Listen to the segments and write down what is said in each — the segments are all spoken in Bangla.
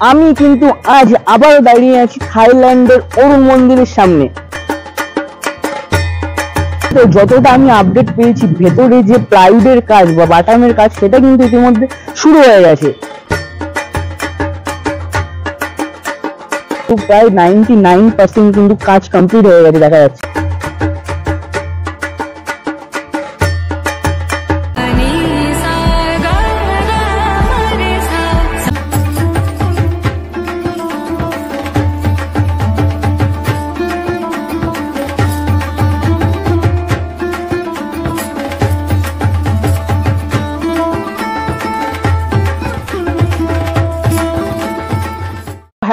আমি কিন্তু আজ আবারও দাঁড়িয়ে আছি থাইল্যান্ডের অরুণ মন্দিরের সামনে। তো যতটা আমি আপডেট পেয়েছি, ভেতরে যে প্লাইউডের কাজ বা বাটামের কাজ সেটা কিন্তু ইতিমধ্যে শুরু হয়ে গেছে। প্রায় 99% কিন্তু কাজ কমপ্লিট হয়ে গেছে দেখা যাচ্ছে।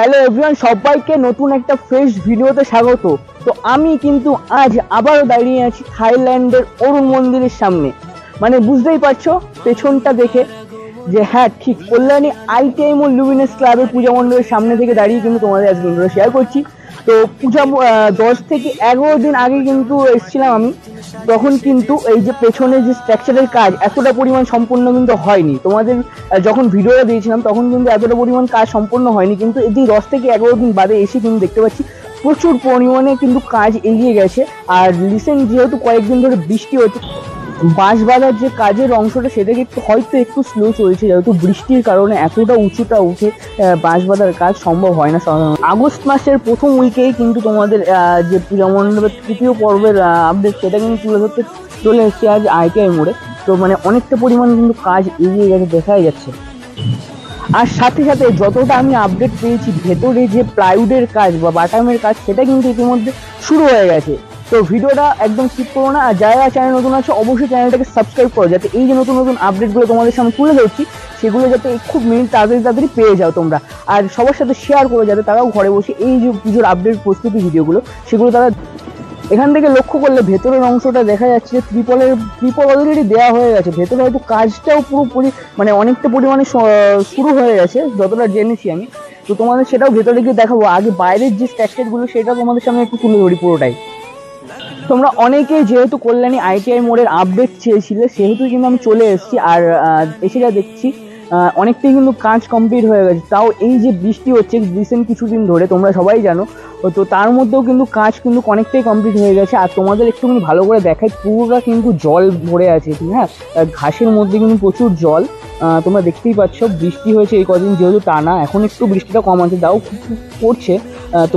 হ্যালো এভরিওয়ান, সবাইকে নতুন একটা ফ্রেশ ভিডিওতে স্বাগত। তো আমি কিন্তু আজ আবারও দাঁড়িয়ে আছি থাইল্যান্ডের অরুণ মন্দিরের সামনে। মানে বুঝতেই পারছো পেছনটা দেখে যে হ্যাঁ ঠিক কল্যাণী ITM ও লুমিনাস ক্লাবের পূজা মণ্ডপের সামনে থেকে দাঁড়িয়ে কিন্তু তোমাদের আজকে ভিডিওটা শেয়ার করছি। তো পূজা 10 থেকে 11 দিন আগে কিন্তু এসেছিলাম আমি, তখন কিন্তু এই যে পেছনে যে স্ট্রাকচারের কাজ এতটা পরিমাণ সম্পূর্ণ কিন্তু হয়নি। তোমাদের যখন ভিডিওটা দিয়েছিলাম তখন কিন্তু এতটা পরিমাণ কাজ সম্পূর্ণ হয়নি, কিন্তু এই 10 থেকে 11 দিন বাদে এসে কিন্তু দেখতে পাচ্ছি প্রচুর পরিমাণে কিন্তু কাজ এগিয়ে গেছে। আর রিসেন্ট যেহেতু কয়েকদিন ধরে বৃষ্টি হচ্ছে, বাঁশ বাঁধার যে কাজের অংশটা সেটাকে হয়তো একটু স্লো চলছে, যেহেতু বৃষ্টির কারণে এতটা উঁচুটা উঠে বাঁশ বাঁধার কাজ সম্ভব হয় না সাধারণত। আগস্ট মাসের প্রথম উইকেই কিন্তু তোমাদের যে পূজা মণ্ডপের তৃতীয় পর্বের আপডেট সেটা কিন্তু তুলে ধরতে চলে এসেছে আজ ITI মোড়ে। তো মানে অনেকটা পরিমাণ কিন্তু কাজ এগিয়ে গেছে দেখাই যাচ্ছে। আর সাথে সাথে যতটা আমি আপডেট পেয়েছি, ভেতরে যে প্লাইউডের কাজ বা বাটামের কাজ সেটা কিন্তু ইতিমধ্যে শুরু হয়ে গেছে। তো ভিডিওটা একদম স্কিপ করো না, আর যারা চ্যানেল নতুন আছে অবশ্যই চ্যানেলটাকে সাবস্ক্রাইব করো, যাতে এই যে নতুন নতুন আপডেটগুলো তোমাদের সামনে তুলে ধরছি সেগুলো যাতে খুব তাড়াতাড়ি পেয়ে যাও তোমরা। আর সবার সাথে শেয়ার করো যাতে তারাও ঘরে বসে এই যে পুজোর আপডেট প্রস্তুতি ভিডিওগুলো সেগুলো তারা। এখান থেকে লক্ষ্য করলে ভেতরের অংশটা দেখা যাচ্ছে যে ত্রিপল অলরেডি দেওয়া হয়ে গেছে। ভেতরে হয়তো কাজটাও পুরোপুরি মানে অনেকটা পরিমাণে শুরু হয়ে গেছে যতটা জেনেছি আমি। তো তোমাদের সেটাও ভেতরে গিয়ে দেখাবো। আগে বাইরের যে স্ট্রাকচারগুলো সেটা তোমাদের সামনে একটু তুলে ধরি পুরোটাই। তোমরা অনেকেই যেহেতু কল্যাণী ITI মোড়ের আপডেট চেয়েছিলে সেহেতু কিন্তু আমি চলে এসেছি। আর এসে যা দেখছি অনেকটাই কিন্তু কাজ কমপ্লিট হয়ে গেছে। তাও এই যে বৃষ্টি হচ্ছে রিসেন্ট কিছুদিন ধরে তোমরা সবাই জানো, তো তার মধ্যেও কিন্তু কাজ কিন্তু অনেকটাই কমপ্লিট হয়ে গেছে। আর তোমাদের একটুখানি ভালো করে দেখাই, পুরোটা কিন্তু জল ভরে আছে, হ্যাঁ ঘাসের মধ্যে কিন্তু প্রচুর জল। তোমরা দেখতেই পাচ্ছ বৃষ্টি হয়েছে এই কদিন যেহেতু টানা, এখন একটু বৃষ্টিটা কম আছে, তাও পড়ছে। তো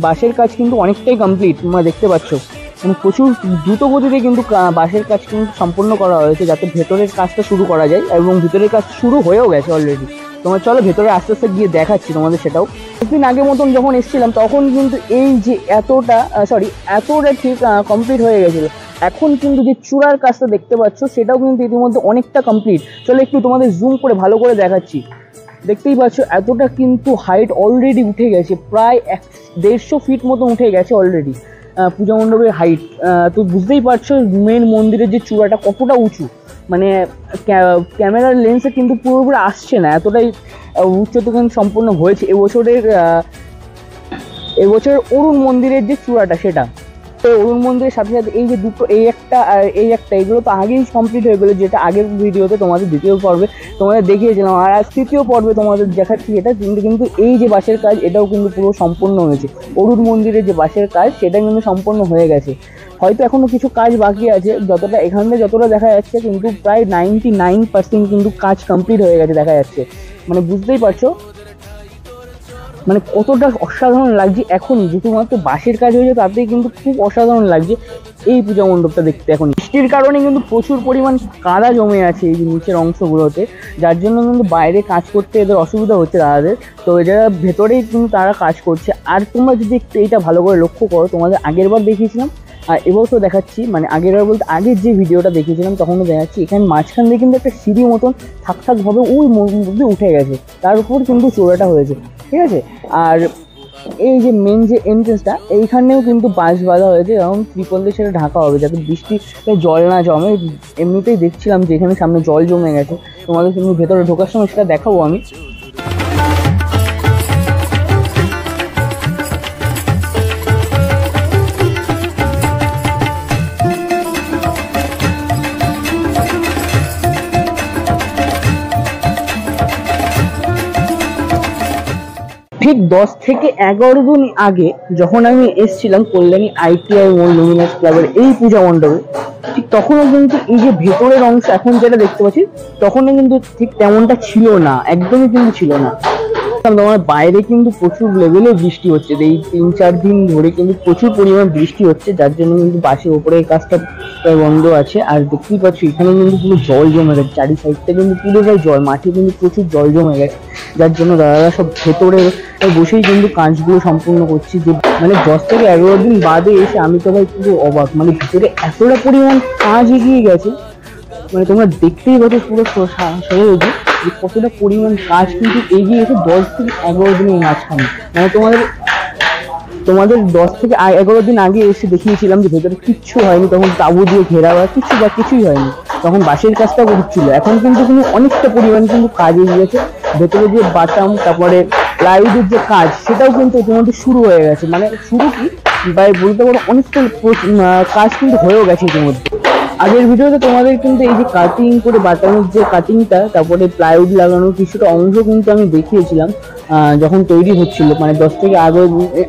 বাঁশের কাজ কিন্তু অনেকটাই কমপ্লিট তোমরা দেখতে পাচ্ছ। মানে প্রচুর দ্রুত গতিতে কিন্তু বাঁশের কাজ কিন্তু সম্পূর্ণ করা হয়েছে যাতে ভেতরের কাজটা শুরু করা যায়, এবং ভিতরের কাজ শুরু হয়েও গেছে অলরেডি। তোমার চলো ভেতরে আস্তে আস্তে গিয়ে দেখাচ্ছি তোমাদের সেটাও। কিছুদিন আগে মতন যখন এসেছিলাম তখন কিন্তু এই যে এতটা ঠিক কমপ্লিট হয়ে গেছিলো। এখন কিন্তু যে চূড়ার কাজটা দেখতে পাচ্ছ সেটাও কিন্তু ইতিমধ্যে অনেকটা কমপ্লিট। চলো একটু তোমাদের জুম করে ভালো করে দেখাচ্ছি। দেখতেই পাচ্ছ এতটা কিন্তু হাইট অলরেডি উঠে গেছে, প্রায় 150 ফিট মতো উঠে গেছে অলরেডি পূজা মণ্ডপের হাইট। তো বুঝতেই পারছো মেন মন্দিরের যে চূড়াটা কতটা উঁচু, মানে ক্যামেরার লেন্সে কিন্তু পুরোপুরি আসছে না, এতটাই উচ্চতা কিন্তু সম্পূর্ণ হয়েছে এবছরের অরুণ মন্দিরের যে চূড়াটা সেটা। তো অরুণ মন্দিরের সাথে সাথে এই যে দুটো এই একটা এগুলো তো আগেই কমপ্লিট হয়ে গেলো, যেটা আগের ভিডিওতে তোমাদের দ্বিতীয় পর্বে তোমাদের দেখিয়েছিলাম। আর আজ তৃতীয় পর্বে তোমাদের দেখাচ্ছি এটা কিন্তু এই যে বাঁশের কাজ এটাও কিন্তু পুরো সম্পূর্ণ হয়েছে। অরুণ মন্দিরের যে বাঁশের কাজ সেটা কিন্তু সম্পূর্ণ হয়ে গেছে। হয়তো এখনো কিছু কাজ বাকি আছে, যতটা এখান থেকে যতটা দেখা যাচ্ছে কিন্তু প্রায় 99% কিন্তু কাজ কমপ্লিট হয়ে গেছে দেখা যাচ্ছে। মানে বুঝতেই পারছো মানে কতটা অসাধারণ লাগছে এখনই, শুধুমাত্র বাঁশের কাজ হয়েছে তাতেই কিন্তু খুব অসাধারণ লাগছে এই পূজা মণ্ডপটা দেখতে। এখন বৃষ্টির কারণে কিন্তু প্রচুর পরিমাণ কাদা জমে আছে এই যে নিচের অংশগুলোতে, যার জন্য কিন্তু বাইরে কাজ করতে এদের অসুবিধা হচ্ছে দাদাদের। তো এরা ভেতরেই কিন্তু তারা কাজ করছে। আর তোমরা যদি একটু এইটা ভালো করে লক্ষ্য করো, তোমাদের আগের বার দেখিয়েছিলাম আর এবছর দেখাচ্ছি, মানে আগের বার বলতে আগের যে ভিডিওটা দেখিয়েছিলাম তখনও দেখাচ্ছি, এখানে মাঝখান দিয়ে কিন্তু একটা সিঁড়ি মতন থাকভাবে ওই মধ্যে উঠে গেছে, তার উপর কিন্তু চূড়াটা হয়েছে, ঠিক আছে। আর এই যে মেন যে এন্ট্রেন্সটা এইখানেও কিন্তু বাঁশ বাঁধা হয়েছে, এবং ত্রিপল দিয়ে সেটা ঢাকা হবে যাতে বৃষ্টিতে জল না জমে। এমনিতেই দেখছিলাম যে এখানে সামনে জল জমে গেছে, তোমাদের কিন্তু ভেতরে ঢোকার সময় সেটা দেখাবো আমি। ঠিক 10 থেকে 11 দিন আগে যখন আমি এসেছিলাম কল্যাণী ITI মোড় লুমিনাস ক্লাবের এই পূজা মণ্ডপে, ঠিক তখনও কিন্তু এই যে ভেতরের অংশ এখন যেটা দেখতে পাচ্ছি তখনও কিন্তু ঠিক তেমনটা ছিল না, একদমই কিন্তু ছিল না। তোমার বাইরে কিন্তু প্রচুর লেভেলে বৃষ্টি হচ্ছে, এই 3-4 দিন ধরে কিন্তু প্রচুর পরিমাণ বৃষ্টি হচ্ছে, যার জন্য কিন্তু বাসের উপরে কাজটা বন্ধ আছে। আর দেখতেই পাচ্ছি এখানে কিন্তু পুরো জল জমে গেছে, চারি সাইডটা কিন্তু পুরোটাই জল, মাঠে কিন্তু প্রচুর জল জমে গেছে, যার জন্য দাদারা সব ভেতরে বসেই কিন্তু কাজগুলো সম্পূর্ণ করছি। যে মানে 10 থেকে 11 দিন বাদে এসে আমি তো ভাই পুরো অবাক, মানে ভিতরে এতটা পরিমাণ কাজ এগিয়ে গেছে, মানে তোমরা দেখতেই পাচ্ছ পুরো সরে যে কতটা পরিমাণ কাজ কিন্তু এগিয়ে এসে 10 থেকে 11 দিনের মাঝখানে। মানে তোমাদের 10 থেকে 11 দিন আগে এসে দেখিয়েছিলাম যে ভেতরে কিচ্ছু হয়নি, তখন তাবু দিয়ে ঘেরা বা কিছুই হয়নি, তখন বাঁশের কাজটা করছিল। এখন কিন্তু অনেকটা পরিমাণ কিন্তু কাজ এগিয়ে গেছে, ভেতরে যে বাটাম তারপরে প্লাইউডের যে কাজ সেটাও কিন্তু ইতিমধ্যে শুরু হয়ে গেছে। মানে শুরু কি ভাই বলতে পারো, অনেকটা কাজ কিন্তু হয়েও গেছে ইতিমধ্যে। আগের ভিডিওতে তোমাদের কিন্তু এই যে কাটিং করে বাটামের যে কাটিংটা তারপরে প্লাইউড লাগানোর কিছুটা অংশ কিন্তু আমি দেখিয়েছিলাম যখন তৈরি হচ্ছিল, মানে 10 থেকে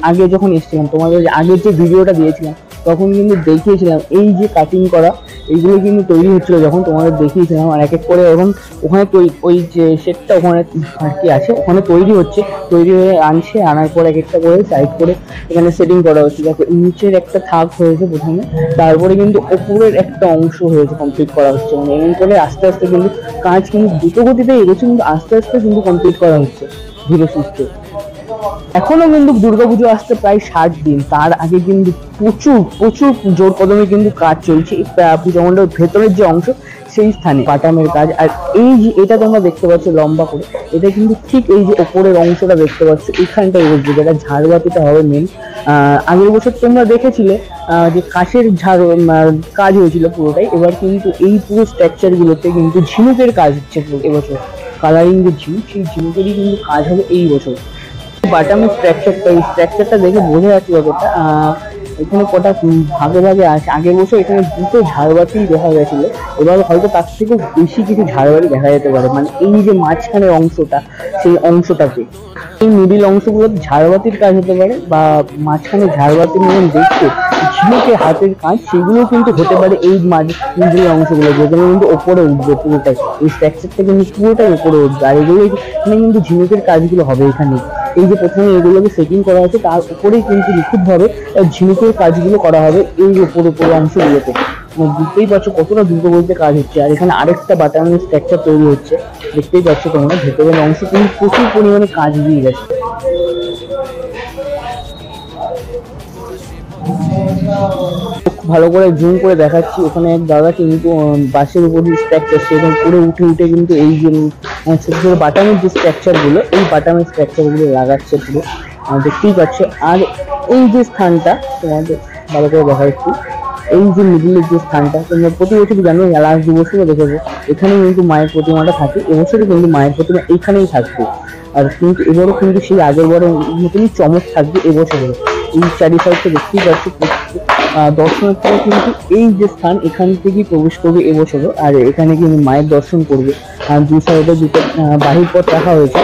আগে যখন এসেছিলাম তোমাদের আগের যে ভিডিওটা দিয়েছিলাম তখন কিন্তু দেখিয়েছিলাম এই যে কাটিং করা এইগুলো কিন্তু তৈরি হচ্ছিল, যখন তোমাদের দেখিয়েছিলাম। আর এক এক করে এখন ওখানে ওই যে সেটটা ওখানে আর কি আছে ওখানে তৈরি হচ্ছে, তৈরি হয়ে আনছে, আনার পর এক একটা করে সাইড করে এখানে সেটিং করা হচ্ছে। দেখো নিচের একটা থাক হয়েছে প্রথমে, তারপরে কিন্তু ওপরের একটা অংশ হয়েছে কমপ্লিট করা হচ্ছে। মানে এমন করে আস্তে আস্তে কিন্তু কাজ কিন্তু দ্রুত গতিতে এগোচ্ছে, কিন্তু আস্তে আস্তে কিন্তু কমপ্লিট করা হচ্ছে ধীরে সুস্থে। এখনো কিন্তু দুর্গাপুজো আসতে প্রায় 60 দিন, তার আগে কিন্তু প্রচুর জোর কদমে কিন্তু কাজ চলছে এই পূজা মণ্ডপের ভেতরের যে অংশ সেই স্থানে বাটামের কাজ। আর এই যে এটা তোমরা দেখতে পাচ্ছ লম্বা করে, এটা কিন্তু ঠিক এই যে ওপরের অংশটা দেখতে পাচ্ছ এখানটাই বলছে, যেটা ঝাড়বাতিটা হবে মেন। আগের বছর তোমরা দেখেছিলে যে কাঠের কাজ হয়েছিল পুরোটাই, এবার কিন্তু এই পুরো স্ট্রাকচার গুলোতে কিন্তু ঝিনুকের কাজ হচ্ছে এবছর, কালারিং যে ঝিনুক সেই ঝিনুকেরই কিন্তু কাজ হবে এই বছর। বাটামের স্ট্রাকচারটা, এই স্ট্রাকচারটা দেখে বোঝা যাচ্ছে কতটা এখানে কটা ভাগে ভাগে আছে। আগের বছর এখানে দুটো ঝাড়বাতি দেখা গেছিল, এবার হয়তো তার থেকেও বেশি কিছু ঝাড়বাতি দেখা যেতে পারে। মানে এই যে মাঝখানের অংশটা সেই অংশটাকে, এই মিডিল অংশগুলো ঝাড়বাতির কাজ হতে পারে, বা মাঝখানে ঝাড়বাতির মতন দেখতে ঝিনুকের হাতের কাজ সেগুলো কিন্তু হতে পারে। এই মিডিল অংশগুলো যেগুলো কিন্তু ওপরে উঠবে পুরোটাই, এই স্ট্রাকচারটা কিন্তু পুরোটাই ওপরে উঠবে। আর এগুলো এখানে কিন্তু ঝিনুকের কাজগুলো হবে এখানে, এই যে প্রথমে এগুলোকে সেটিং করা হয়েছে তার উপরেই কিন্তু নিখুঁতভাবে ঝিনুকের কাজগুলো করা হবে এই উপরে অংশগুলোতে। বুঝতেই পারছো কতটা দ্রুত বলতে কাজ হচ্ছে। আর এখানে আরেকটা বাটামের স্ট্রাকচার তৈরি হচ্ছে, দেখতেই পাচ্ছ তোমরা ভেতরের অংশ কিন্তু প্রচুর পরিমাণে কাজ দিয়ে গেছে। ভালো করে জুম করে দেখাচ্ছি, ওখানে এক দাদা কিন্তু বাসের উপর স্ট্রাকচার সেখানে করে উঠে কিন্তু এই যে ছোট ছোট বাটামের যে স্ট্রাকচার গুলো, এই বাটামের স্ট্রাকচার গুলো লাগাচ্ছে পুরো, দেখতেই পাচ্ছ। আর এই যে স্থানটা তোমাদের ভালো করে দেখা যাচ্ছে, এই যে মিডিলের যে স্থানটা তোমরা প্রতি বছর জানো, লাস্ট 2 বছরও দেখেছো এখানে কিন্তু মায়ের প্রতিমাটা থাকে, এবছরও কিন্তু মায়ের প্রতিমা এখানেই থাকবে। আর কিন্তু এবারও কিন্তু সেই আগের বারের মতনই চমক থাকবে এবছরও। এই চারি সাইডটা দেখতেই পাচ্ছি দর্শনার্থীরা কিন্তু এই যে স্থান এখান থেকেই প্রবেশ করবে এবছরও, আর এখানে কিন্তু মায়ের দর্শন করবে। আর দু সাইডে দুটো বাহির পথ রাখা হয়েছে,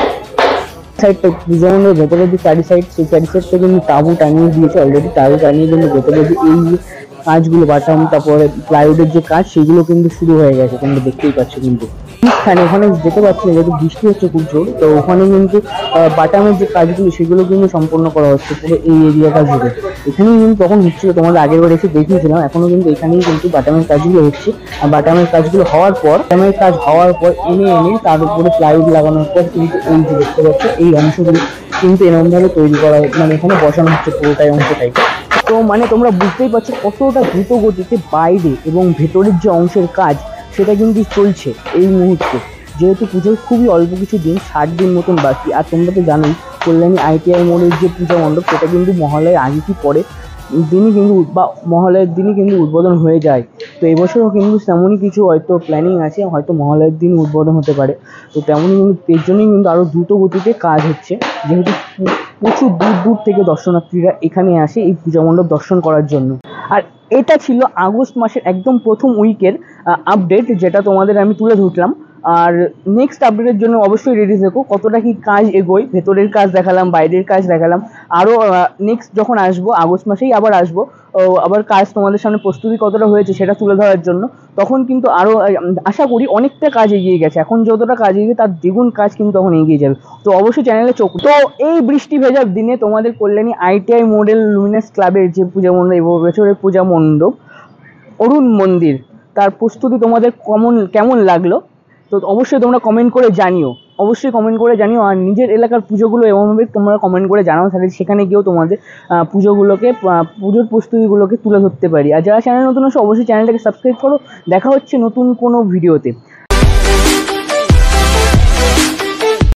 সাইডটা পূজা মণ্ডপের ভেতরে যে চারি সাইড সেই চারি সাইডটা কিন্তু তাঁবু টানিয়ে দিয়েছে অলরেডি, তাঁবু টানিয়ে কিন্তু ভেতরে যে এই যে কাজগুলো বাটাম তারপরে প্লাইউডের যে কাজ সেগুলো কিন্তু শুরু হয়ে গেছে, তোমরা দেখতেই পাচ্ছ। কিন্তু ওখানে যেতে পারছি না যেহেতু বৃষ্টি হচ্ছে খুব জোর, তো ওখানে কিন্তু বাটামের যে কাজগুলো সেগুলো কিন্তু সম্পন্ন করা হচ্ছে পুরো এই এরিয়াটা জুড়ে। এখানেই কিন্তু তখন হচ্ছিল, তোমাদের আগের বার এসে দেখিয়েছিলাম, এখনো কিন্তু এখানেই কিন্তু বাটামের কাজগুলো হচ্ছে। আর বাটামের কাজগুলো হওয়ার পর এনে তার উপরে প্লাইউড লাগানোর পর কিন্তু এই যে দেখতে পাচ্ছ এই অংশগুলো কিন্তু এরকম ভাবে তৈরি করা, মানে এখানে বসানো হচ্ছে পুরোটাই অংশটাই। তো মানে তোমরা বুঝতেই পারছো কতটা দ্রুত গতিতে বাইরে এবং ভেতরের যে অংশের কাজ সেটা কিন্তু চলছে এই মুহূর্তে, যেহেতু পুজোর খুবই অল্প কিছু দিন, 60 দিন মতন বাকি। আর তোমরা তো জানোই কল্যাণী ITI মোড়ের যে পূজা মণ্ডপ সেটা কিন্তু মহালয়ের আগে কি পরে দিনই কিন্তু বা মহালয়ের দিনই কিন্তু উদ্বোধন হয়ে যায়। তো এবছরও কিন্তু তেমনই কিছু হয়তো প্ল্যানিং আছে, হয়তো মহালয়ের দিন উদ্বোধন হতে পারে। তো তেমনই কিন্তু এর জন্যই কিন্তু আরও দ্রুত গতিতে কাজ হচ্ছে, যেহেতু প্রচুর দূর থেকে দর্শনার্থীরা এখানে আসে এই পূজা মণ্ডপ দর্শন করার জন্য। আর এটা ছিল আগস্ট মাসের একদম প্রথম উইকের আপডেট, যেটা তোমাদের আমি তুলে ধরলাম। আর নেক্সট আপডেটের জন্য অবশ্যই রেডি থেকো। কতটা কি কাজ এগোয়, ভেতরের কাজ দেখালাম, বাইরের কাজ দেখালাম, আরও নেক্সট যখন আসবো আগস্ট মাসেই আবার আসবো, আবার কাজ তোমাদের সামনে প্রস্তুতি কতটা হয়েছে সেটা তুলে ধরার জন্য। তখন কিন্তু আরও আশা করি অনেকটা কাজ এগিয়ে গেছে, এখন যতটা কাজ এগিয়ে তার দ্বিগুণ কাজ কিন্তু তখন এগিয়ে যাবে। তো অবশ্যই চ্যানেলে চোখ। তো এই বৃষ্টি ভেজার দিনে তোমাদের কল্যাণী ITI মডেল লুমিনাস ক্লাবের যে পূজা মণ্ডপ, এবছরের পূজা মণ্ডপ অরুণ মন্দির, তার প্রস্তুতি তোমাদের কেমন লাগলো তো অবশ্যই তোমরা কমেন্ট করে জানিও, অবশ্যই কমেন্ট করে জানিও। আর নিজের এলাকার পুজোগুলো এমনভাবে তোমরা কমেন্ট করে জানাও, তাহলে সেখানে গিয়েও তোমাদের পুজোগুলোকে, পুজোর প্রস্তুতিগুলোকে তুলে ধরতে পারি। আর যারা চ্যানেল নতুন আছে অবশ্যই চ্যানেলটাকে সাবস্ক্রাইব করো। দেখা হচ্ছে নতুন কোনো ভিডিওতে।